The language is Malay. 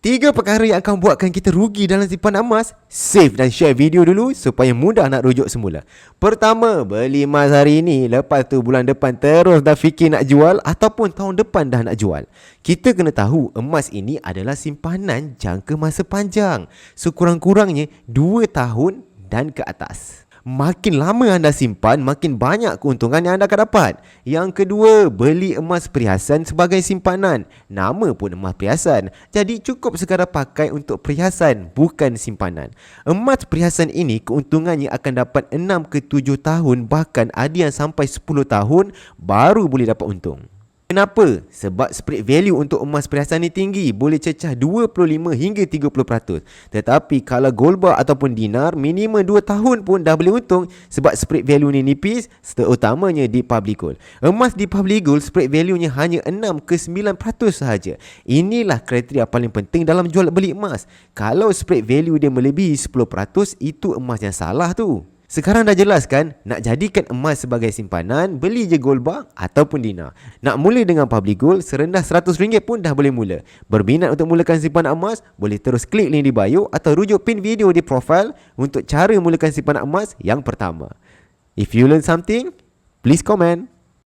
Tiga perkara yang akan buatkan kita rugi dalam simpanan emas. Save dan share video dulu supaya mudah nak rujuk semula. Pertama, beli emas hari ini, lepas tu bulan depan terus dah fikir nak jual ataupun tahun depan dah nak jual. Kita kena tahu emas ini adalah simpanan jangka masa panjang. Sekurang-kurangnya 2 tahun dan ke atas. Makin lama anda simpan, makin banyak keuntungan yang anda akan dapat. Yang kedua, beli emas perhiasan sebagai simpanan. Nama pun emas perhiasan, jadi cukup sekadar pakai untuk perhiasan, bukan simpanan. Emas perhiasan ini keuntungannya akan dapat 6 ke 7 tahun, bahkan ada yang sampai 10 tahun baru boleh dapat untung. Kenapa? Sebab spread value untuk emas perhiasan ni tinggi, boleh cecah 25 hingga 30%. Tetapi kalau gold bar ataupun dinar, minimum 2 tahun pun dah boleh untung sebab spread value ni nipis, terutamanya di public gold. Emas di public gold spread value-nya hanya 6 ke 9% sahaja. Inilah kriteria paling penting dalam jual beli emas. Kalau spread value dia melebihi 10%, itu emas yang salah tu. Sekarang dah jelas kan? Nak jadikan emas sebagai simpanan, beli je gold bar ataupun dinar. Nak mula dengan public gold, serendah RM100 pun dah boleh mula. Berminat untuk mulakan simpanan emas? Boleh terus klik link di bio atau rujuk pin video di profil untuk cara mulakan simpanan emas yang pertama. If you learn something, please comment.